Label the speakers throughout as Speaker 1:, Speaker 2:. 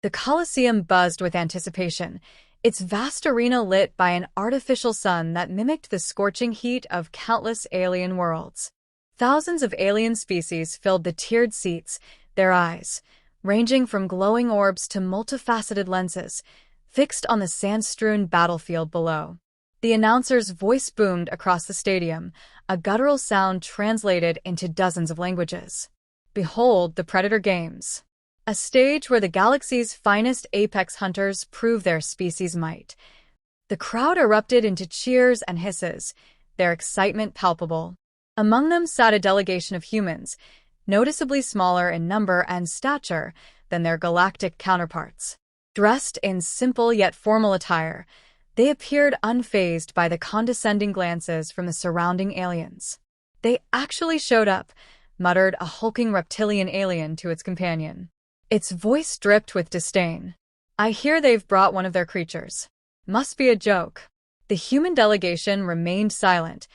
Speaker 1: The Colosseum buzzed with anticipation, its vast arena lit by an artificial sun that mimicked the scorching heat of countless alien worlds. Thousands of alien species filled the tiered seats, their eyes, ranging from glowing orbs to multifaceted lenses, fixed on the sand-strewn battlefield below. The announcer's voice boomed across the stadium, a guttural sound translated into dozens of languages. Behold the Predator Games, a stage where the galaxy's finest apex hunters prove their species' might. The crowd erupted into cheers and hisses, their excitement palpable. Among them sat a delegation of humans, noticeably smaller in number and stature than their galactic counterparts. Dressed in simple yet formal attire, they appeared unfazed by the condescending glances from the surrounding aliens. "They actually showed up," muttered a hulking reptilian alien to its companion. Its voice dripped with disdain. "I hear they've brought one of their creatures. Must be a joke." The human delegation remained silent,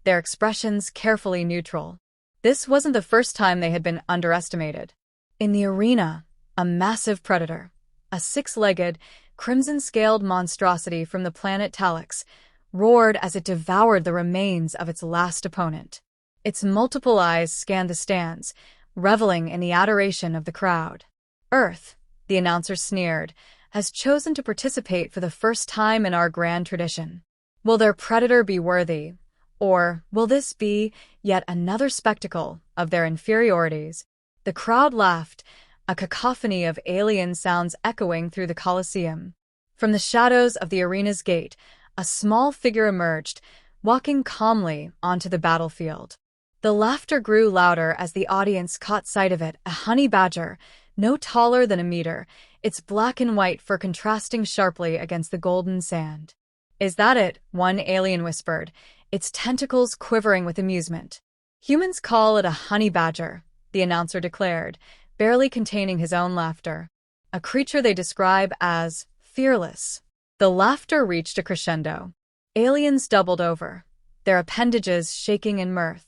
Speaker 1: their expressions carefully neutral. This wasn't the first time they had been underestimated. In the arena, a massive predator, a six-legged, crimson-scaled monstrosity from the planet Talix, roared as it devoured the remains of its last opponent. Its multiple eyes scanned the stands, reveling in the adoration of the crowd. "Earth," the announcer sneered, "has chosen to participate for the first time in our grand tradition. Will their predator be worthy? Or will this be yet another spectacle of their inferiorities?" The crowd laughed, a cacophony of alien sounds echoing through the Colosseum. From the shadows of the arena's gate, a small figure emerged, walking calmly onto the battlefield. The laughter grew louder as the audience caught sight of it, a honey badger, no taller than a meter, its black and white fur contrasting sharply against the golden sand. "Is that it?" one alien whispered, its tentacles quivering with amusement. "Humans call it a honey badger," the announcer declared, barely containing his own laughter. "A creature they describe as fearless." The laughter reached a crescendo. Aliens doubled over, their appendages shaking in mirth.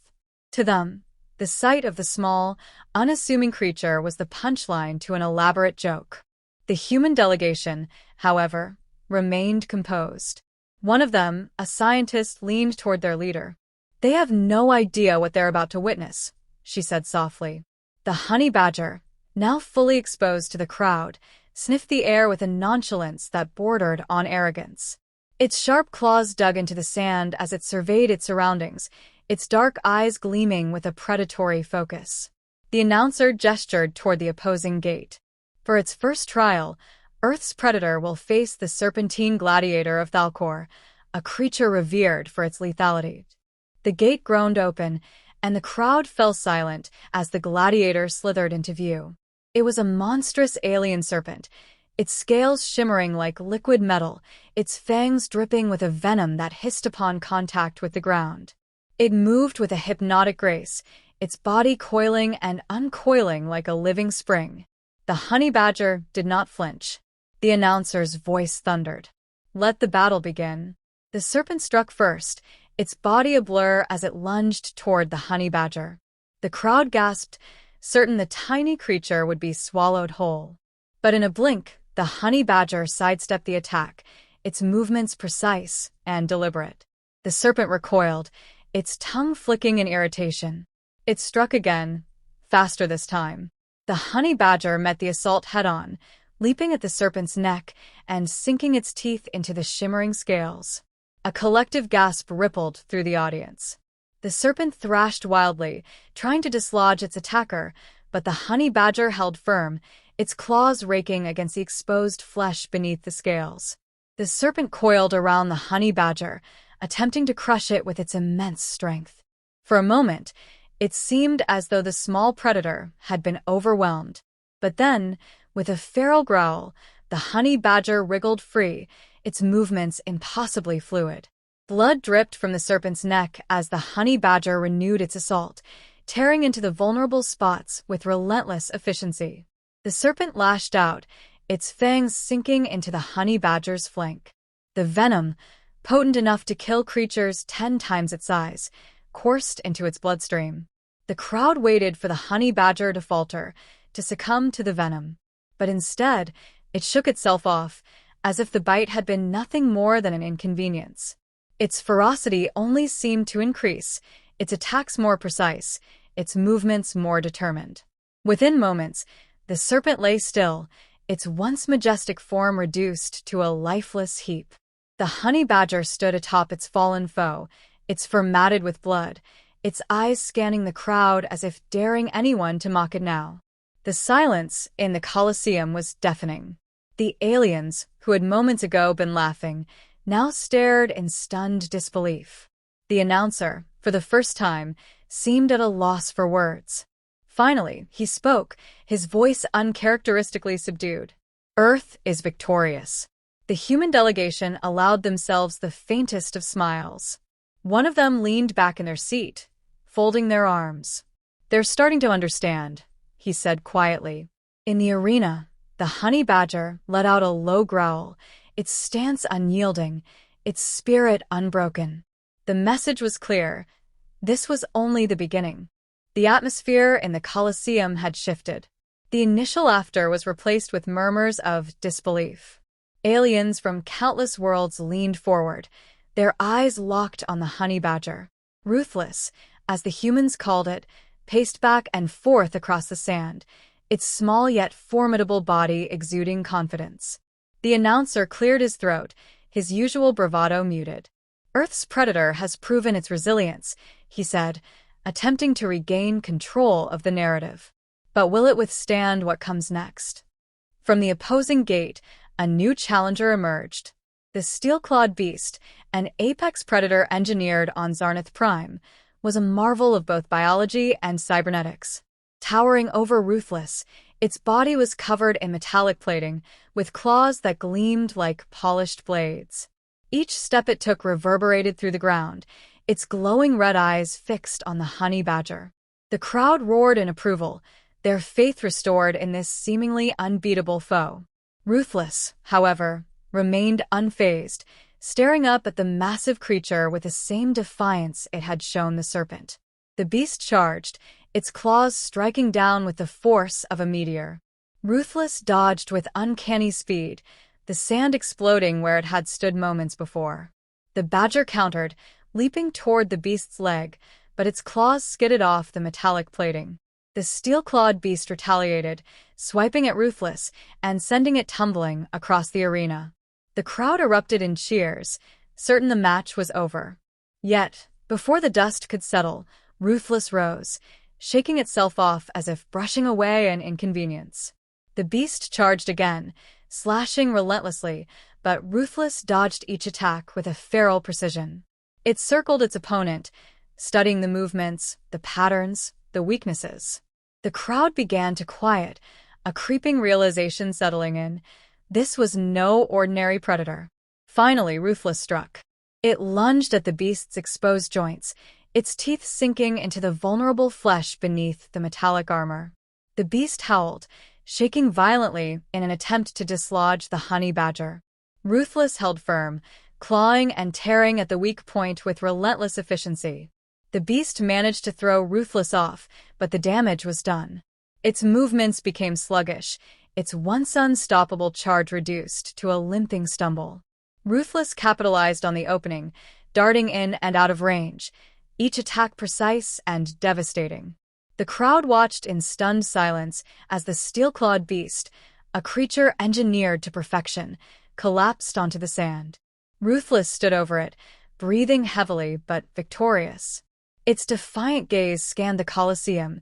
Speaker 1: To them, the sight of the small, unassuming creature was the punchline to an elaborate joke. The human delegation, however, remained composed. One of them, a scientist, leaned toward their leader. "They have no idea what they're about to witness," she said softly. The honey badger, now fully exposed to the crowd, sniffed the air with a nonchalance that bordered on arrogance. Its sharp claws dug into the sand as it surveyed its surroundings, its dark eyes gleaming with a predatory focus. The announcer gestured toward the opposing gate. For its first trial, Earth's predator will face the serpentine gladiator of Thalcor, a creature revered for its lethality. The gate groaned open, and the crowd fell silent as the gladiator slithered into view. It was a monstrous alien serpent, its scales shimmering like liquid metal, its fangs dripping with a venom that hissed upon contact with the ground. It moved with a hypnotic grace, its body coiling and uncoiling like a living spring. The honey badger did not flinch. The announcer's voice thundered. "Let the battle begin." The serpent struck first, its body a blur as it lunged toward the honey badger. The crowd gasped, certain the tiny creature would be swallowed whole. But in a blink, the honey badger sidestepped the attack, its movements precise and deliberate. The serpent recoiled, its tongue flicking in irritation. It struck again, faster this time. The honey badger met the assault head-on, leaping at the serpent's neck and sinking its teeth into the shimmering scales. A collective gasp rippled through the audience. The serpent thrashed wildly, trying to dislodge its attacker, but the honey badger held firm, its claws raking against the exposed flesh beneath the scales. The serpent coiled around the honey badger, attempting to crush it with its immense strength. For a moment, it seemed as though the small predator had been overwhelmed. But then, with a feral growl, the honey badger wriggled free, its movements impossibly fluid. Blood dripped from the serpent's neck as the honey badger renewed its assault, tearing into the vulnerable spots with relentless efficiency. The serpent lashed out, its fangs sinking into the honey badger's flank. The venom, potent enough to kill creatures 10 times its size, coursed into its bloodstream. The crowd waited for the honey badger to falter, to succumb to the venom. But instead, It shook itself off, as if the bite had been nothing more than an inconvenience. Its ferocity only seemed to increase, its attacks more precise, its movements more determined. Within moments, the serpent lay still, its once majestic form reduced to a lifeless heap. The honey badger stood atop its fallen foe, its fur matted with blood, its eyes scanning the crowd as if daring anyone to mock it now. The silence in the Colosseum was deafening. The aliens, who had moments ago been laughing, now stared in stunned disbelief. The announcer, for the first time, seemed at a loss for words. Finally, he spoke, his voice uncharacteristically subdued. "Earth is victorious." The human delegation allowed themselves the faintest of smiles. One of them leaned back in their seat, folding their arms. "They're starting to understand," he said quietly. In the arena, the honey badger let out a low growl, its stance unyielding, its spirit unbroken. The message was clear. This was only the beginning. The atmosphere in the Colosseum had shifted. The initial laughter was replaced with murmurs of disbelief. Aliens from countless worlds leaned forward, their eyes locked on the honey badger. Ruthless, as the humans called it, paced back and forth across the sand, its small yet formidable body exuding confidence. The announcer cleared his throat, his usual bravado muted. "Earth's predator has proven its resilience," he said, attempting to regain control of the narrative. "But will it withstand what comes next?" From the opposing gate, a new challenger emerged. The steel-clawed beast, an apex predator engineered on Zarnath Prime, was a marvel of both biology and cybernetics. Towering over Ruthless, its body was covered in metallic plating, with claws that gleamed like polished blades. Each step it took reverberated through the ground, its glowing red eyes fixed on the honey badger. The crowd roared in approval, their faith restored in this seemingly unbeatable foe. Ruthless, however, remained unfazed, staring up at the massive creature with the same defiance it had shown the serpent. The beast charged, its claws striking down with the force of a meteor. Ruthless dodged with uncanny speed, the sand exploding where it had stood moments before. The badger countered, leaping toward the beast's leg, but its claws skidded off the metallic plating. The steel-clawed beast retaliated, swiping at Ruthless and sending it tumbling across the arena. The crowd erupted in cheers, certain the match was over. Yet, before the dust could settle, Ruthless rose, shaking itself off as if brushing away an inconvenience. The beast charged again, slashing relentlessly, but Ruthless dodged each attack with a feral precision. It circled its opponent, studying the movements, the patterns, the weaknesses. The crowd began to quiet, a creeping realization settling in. This was no ordinary predator. Finally, Ruthless struck. It lunged at the beast's exposed joints, its teeth sinking into the vulnerable flesh beneath the metallic armor. The beast howled, shaking violently in an attempt to dislodge the honey badger. Ruthless held firm, clawing and tearing at the weak point with relentless efficiency. The beast managed to throw Ruthless off, but the damage was done. Its movements became sluggish, its once unstoppable charge reduced to a limping stumble. Ruthless capitalized on the opening, darting in and out of range, each attack precise and devastating. The crowd watched in stunned silence as the steel-clawed beast, a creature engineered to perfection, collapsed onto the sand. Ruthless stood over it, breathing heavily but victorious. Its defiant gaze scanned the Colosseum,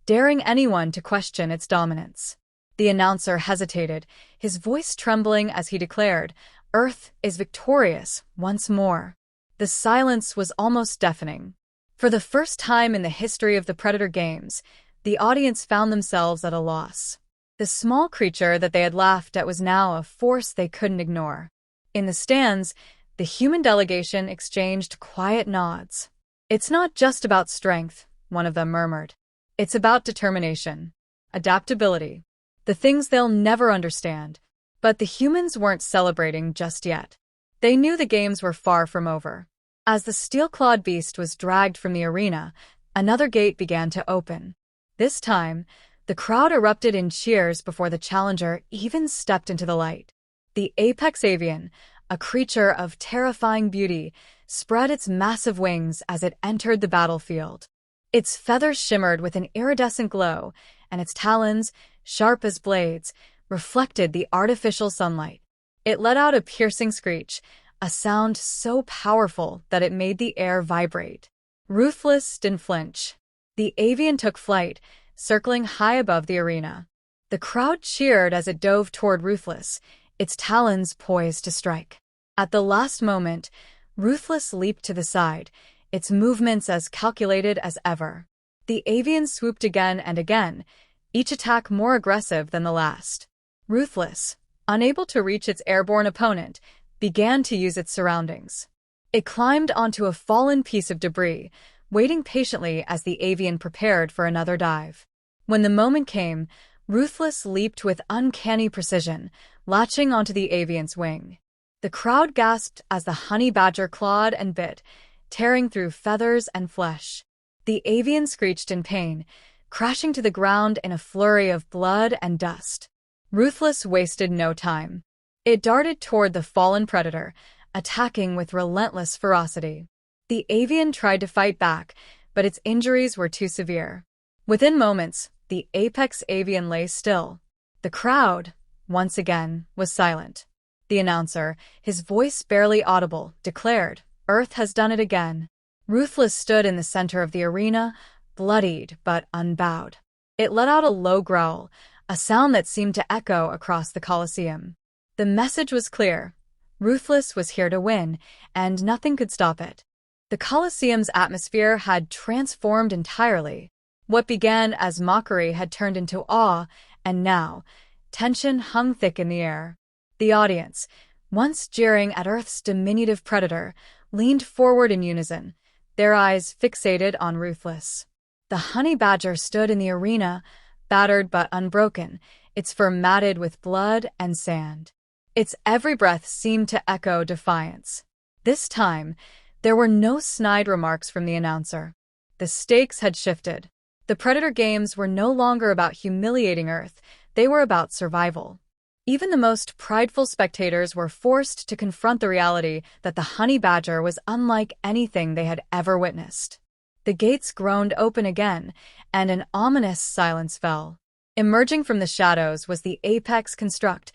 Speaker 1: daring anyone to question its dominance. The announcer hesitated, his voice trembling as he declared, "Earth is victorious once more." The silence was almost deafening. For the first time in the history of the Predator games, the audience found themselves at a loss. The small creature that they had laughed at was now a force they couldn't ignore. In the stands, the human delegation exchanged quiet nods. "It's not just about strength," one of them murmured. "It's about determination, adaptability, the things they'll never understand." But the humans weren't celebrating just yet. They knew the games were far from over. As the steel-clawed beast was dragged from the arena, another gate began to open. This time, The crowd erupted in cheers before the challenger even stepped into the light. The apex avian, a creature of terrifying beauty, spread its massive wings as it entered the battlefield. Its feathers shimmered with an iridescent glow, and its talons, sharp as blades, reflected the artificial sunlight. It let out a piercing screech, a sound so powerful that it made the air vibrate. Ruthless didn't flinch. The avian took flight, circling high above the arena. The crowd cheered as it dove toward Ruthless, its talons poised to strike. At the last moment, Ruthless leaped to the side, its movements as calculated as ever. The avian swooped again and again, each attack more aggressive than the last. Ruthless, unable to reach its airborne opponent, began to use its surroundings. It climbed onto a fallen piece of debris, waiting patiently as the avian prepared for another dive. When the moment came, Ruthless leaped with uncanny precision, latching onto the avian's wing. The crowd gasped as the honey badger clawed and bit, tearing through feathers and flesh. The avian screeched in pain, crashing to the ground in a flurry of blood and dust. Ruthless wasted no time. It darted toward the fallen predator, attacking with relentless ferocity. The avian tried to fight back, but its injuries were too severe. Within moments, the apex avian lay still. The crowd, once again, was silent. The announcer, his voice barely audible, declared, "Earth has done it again." Ruthless stood in the center of the arena, bloodied but unbowed. It let out a low growl, a sound that seemed to echo across the Colosseum. The message was clear. Ruthless was here to win, and nothing could stop it. The Colosseum's atmosphere had transformed entirely. What began as mockery had turned into awe, and now, tension hung thick in the air. The audience, once jeering at Earth's diminutive predator, leaned forward in unison, their eyes fixated on Ruthless. The honey badger stood in the arena, battered but unbroken, its fur matted with blood and sand. Its every breath seemed to echo defiance. This time, there were no snide remarks from the announcer. The stakes had shifted. The Predator Games were no longer about humiliating Earth, they were about survival. Even the most prideful spectators were forced to confront the reality that the honey badger was unlike anything they had ever witnessed. The gates groaned open again, and an ominous silence fell. Emerging from the shadows was the apex construct,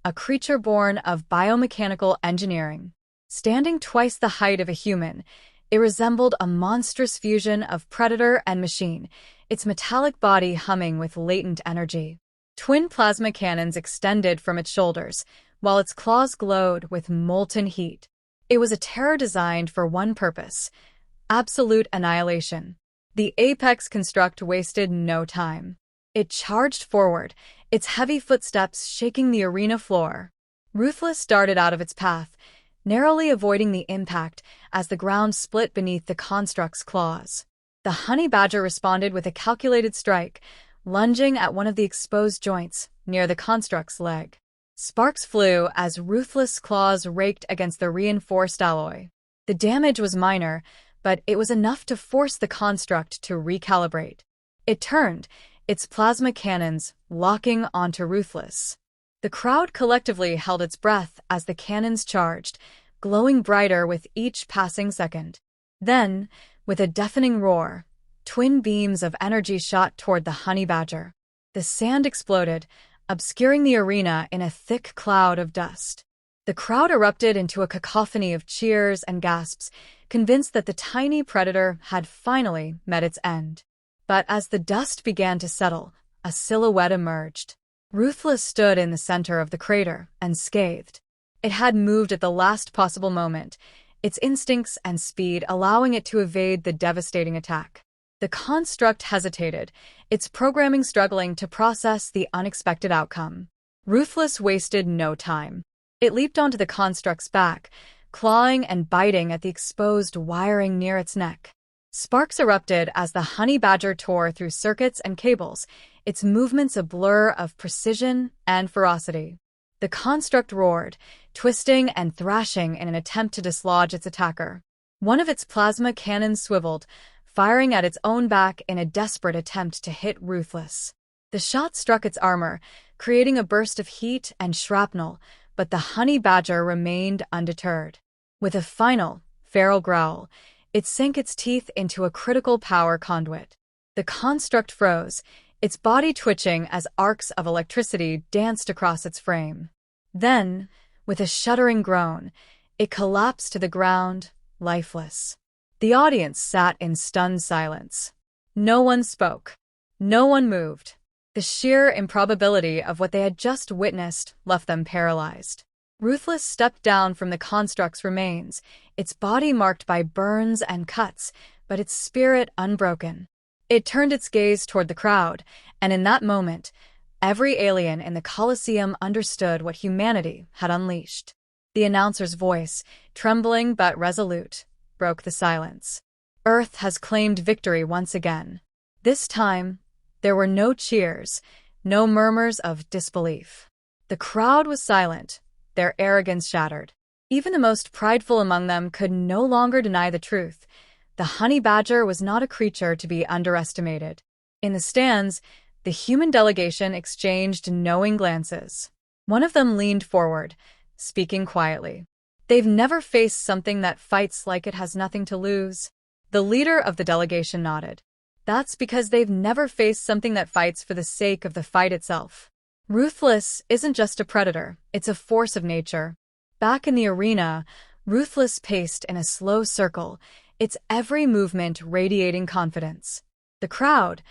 Speaker 1: a creature born of biomechanical engineering. Standing twice the height of a human, it resembled a monstrous fusion of predator and machine, its metallic body humming with latent energy. Twin plasma cannons extended from its shoulders, while its claws glowed with molten heat. It was a terror designed for one purpose: absolute annihilation. The apex construct wasted no time. It charged forward, its heavy footsteps shaking the arena floor. Ruthless darted out of its path, narrowly avoiding the impact as the ground split beneath the construct's claws. The honey badger responded with a calculated strike, lunging at one of the exposed joints near the construct's leg. Sparks flew as Ruthless claws raked against the reinforced alloy. The damage was minor, but it was enough to force the construct to recalibrate. It turned, its plasma cannons locking onto Ruthless. The crowd collectively held its breath as the cannons charged, glowing brighter with each passing second. Then, with a deafening roar, twin beams of energy shot toward the honey badger. The sand exploded, obscuring the arena in a thick cloud of dust. The crowd erupted into a cacophony of cheers and gasps, convinced that the tiny predator had finally met its end. But as the dust began to settle, a silhouette emerged. Ruthless stood in the center of the crater, unscathed. It had moved at the last possible moment, its instincts and speed allowing it to evade the devastating attack. The construct hesitated, its programming struggling to process the unexpected outcome. Ruthless wasted no time. It leaped onto the construct's back, clawing and biting at the exposed wiring near its neck. Sparks erupted as the honey badger tore through circuits and cables, its movements a blur of precision and ferocity. The construct roared, twisting and thrashing in an attempt to dislodge its attacker. One of its plasma cannons swiveled, firing at its own back in a desperate attempt to hit Ruthless. The shot struck its armor, creating a burst of heat and shrapnel, but the honey badger remained undeterred. With a final, feral growl, it sank its teeth into a critical power conduit. The construct froze, its body twitching as arcs of electricity danced across its frame. Then, with a shuddering groan, it collapsed to the ground, lifeless. The audience sat in stunned silence. No one spoke. No one moved. The sheer improbability of what they had just witnessed left them paralyzed. Ruthless stepped down from the construct's remains, its body marked by burns and cuts, but its spirit unbroken. It turned its gaze toward the crowd, and in that moment, every alien in the Colosseum understood what humanity had unleashed. The announcer's voice, trembling but resolute, broke the silence. Earth has claimed victory once again. This time, there were no cheers, no murmurs of disbelief. The crowd was silent, their arrogance shattered. Even the most prideful among them could no longer deny the truth. The honey badger was not a creature to be underestimated. In the stands, the human delegation exchanged knowing glances. One of them leaned forward, speaking quietly. "They've never faced something that fights like it has nothing to lose." The leader of the delegation nodded. "That's because they've never faced something that fights for the sake of the fight itself." Ruthless isn't just a predator, it's a force of nature. Back in the arena, Ruthless paced in a slow circle, its every movement radiating confidence. The crowd,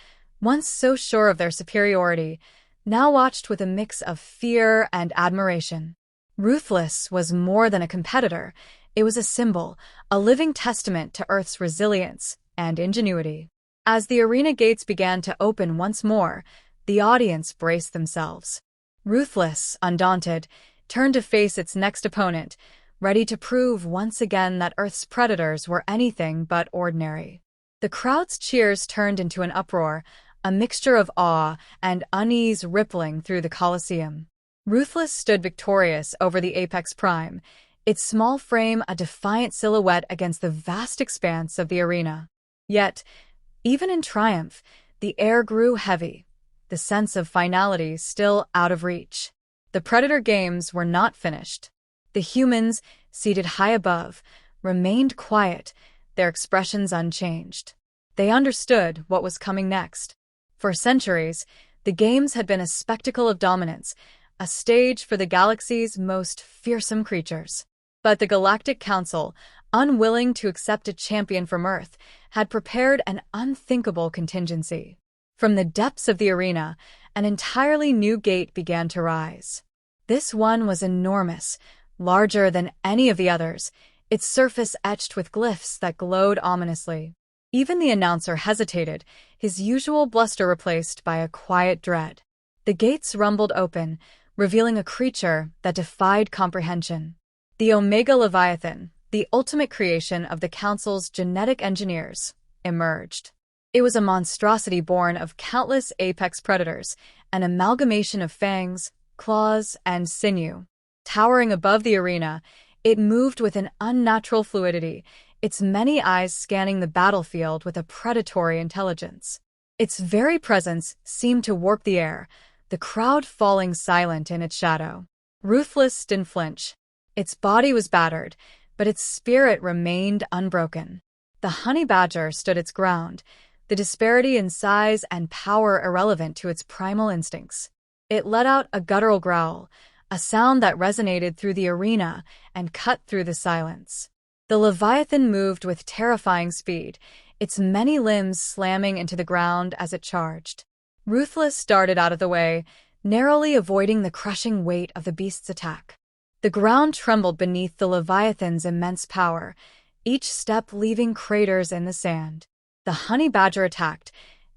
Speaker 1: once so sure of their superiority, now watched with a mix of fear and admiration. Ruthless was more than a competitor, it was a symbol, a living testament to Earth's resilience and ingenuity. As the arena gates began to open once more, the audience braced themselves. Ruthless, undaunted, turned to face its next opponent, ready to prove once again that Earth's predators were anything but ordinary. The crowd's cheers turned into an uproar, a mixture of awe and unease rippling through the Colosseum. Ruthless stood victorious over the Apex Prime, its small frame a defiant silhouette against the vast expanse of the arena. Yet, even in triumph, the air grew heavy, the sense of finality still out of reach. The Predator games were not finished. The humans, seated high above, remained quiet, their expressions unchanged. They understood what was coming next. For centuries, the games had been a spectacle of dominance, a stage for the galaxy's most fearsome creatures. But the Galactic Council, unwilling to accept a champion from Earth, had prepared an unthinkable contingency. From the depths of the arena, an entirely new gate began to rise. This one was enormous, larger than any of the others, its surface etched with glyphs that glowed ominously. Even the announcer hesitated, his usual bluster replaced by a quiet dread. The gates rumbled open, revealing a creature that defied comprehension. The Omega Leviathan, the ultimate creation of the Council's genetic engineers, emerged. It was a monstrosity born of countless apex predators, an amalgamation of fangs, claws, and sinew. Towering above the arena, it moved with an unnatural fluidity, its many eyes scanning the battlefield with a predatory intelligence. Its very presence seemed to warp the air, the crowd falling silent in its shadow. Ruthless didn't flinch. Its body was battered, but its spirit remained unbroken. The honey badger stood its ground, the disparity in size and power irrelevant to its primal instincts. It let out a guttural growl, a sound that resonated through the arena and cut through the silence. The Leviathan moved with terrifying speed, its many limbs slamming into the ground as it charged. Ruthless darted out of the way, narrowly avoiding the crushing weight of the beast's attack. The ground trembled beneath the Leviathan's immense power, each step leaving craters in the sand. The honey badger attacked,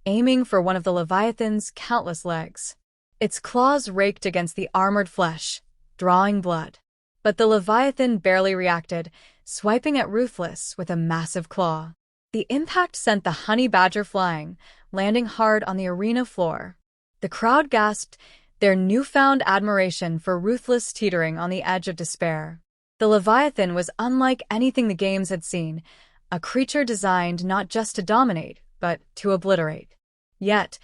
Speaker 1: aiming for one of the Leviathan's countless legs. Its claws raked against the armored flesh, drawing blood. But the Leviathan barely reacted, swiping at Ruthless with a massive claw. The impact sent the honey badger flying, landing hard on the arena floor. The crowd gasped, their newfound admiration for Ruthless teetering on the edge of despair. The Leviathan was unlike anything the games had seen, a creature designed not just to dominate, but to obliterate. Yet,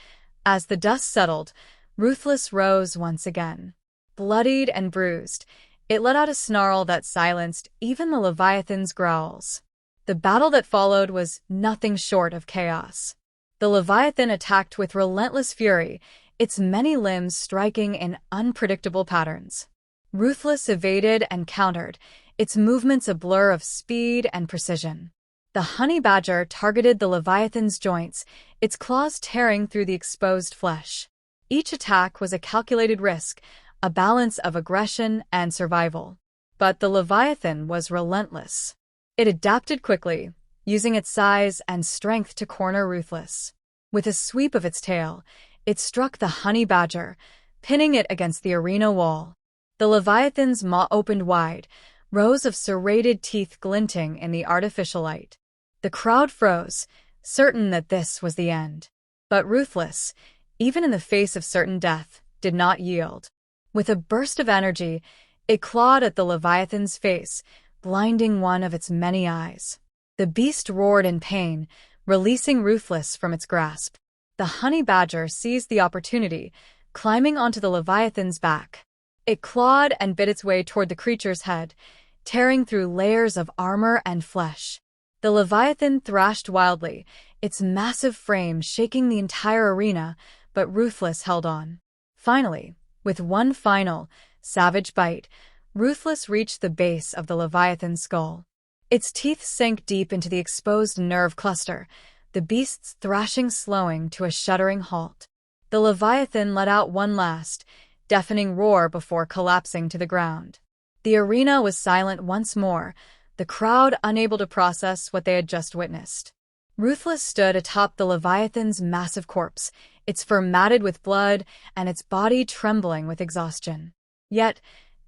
Speaker 1: As the dust settled, Ruthless rose once again. Bloodied and bruised, it let out a snarl that silenced even the Leviathan's growls. The battle that followed was nothing short of chaos. The Leviathan attacked with relentless fury, its many limbs striking in unpredictable patterns. Ruthless evaded and countered, its movements a blur of speed and precision. The honey badger targeted the Leviathan's joints, its claws tearing through the exposed flesh. Each attack was a calculated risk, a balance of aggression and survival. But the Leviathan was relentless. It adapted quickly, using its size and strength to corner Ruthless. With a sweep of its tail, it struck the honey badger, pinning it against the arena wall. The Leviathan's maw opened wide, rows of serrated teeth glinting in the artificial light. The crowd froze, certain that this was the end. But Ruthless, even in the face of certain death, did not yield. With a burst of energy, it clawed at the Leviathan's face, blinding one of its many eyes. The beast roared in pain, releasing Ruthless from its grasp. The honey badger seized the opportunity, climbing onto the Leviathan's back. It clawed and bit its way toward the creature's head, tearing through layers of armor and flesh. The Leviathan thrashed wildly, its massive frame shaking the entire arena, but Ruthless held on. Finally, with one final, savage bite, Ruthless reached the base of the Leviathan's skull. Its teeth sank deep into the exposed nerve cluster, the beast's thrashing slowing to a shuddering halt. The Leviathan let out one last, deafening roar before collapsing to the ground. The arena was silent once more, the crowd unable to process what they had just witnessed. Ruthless stood atop the Leviathan's massive corpse, its fur matted with blood and its body trembling with exhaustion. Yet,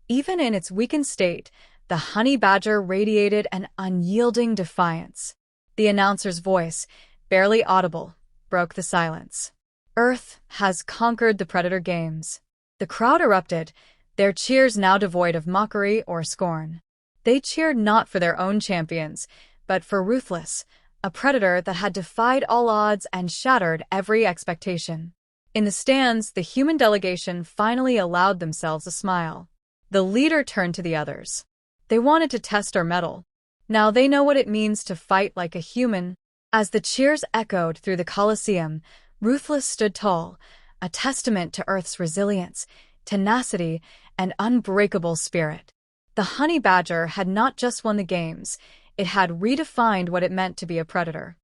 Speaker 1: even in its weakened state, the honey badger radiated an unyielding defiance. The announcer's voice, barely audible, broke the silence. Earth has conquered the Predator Games. The crowd erupted, their cheers now devoid of mockery or scorn. They cheered not for their own champions, but for Ruthless, a predator that had defied all odds and shattered every expectation. In the stands, the human delegation finally allowed themselves a smile. The leader turned to the others. They wanted to test our mettle. Now they know what it means to fight like a human. As the cheers echoed through the Colosseum, Ruthless stood tall, a testament to Earth's resilience, tenacity, and unbreakable spirit. The honey badger had not just won the games, it had redefined what it meant to be a predator.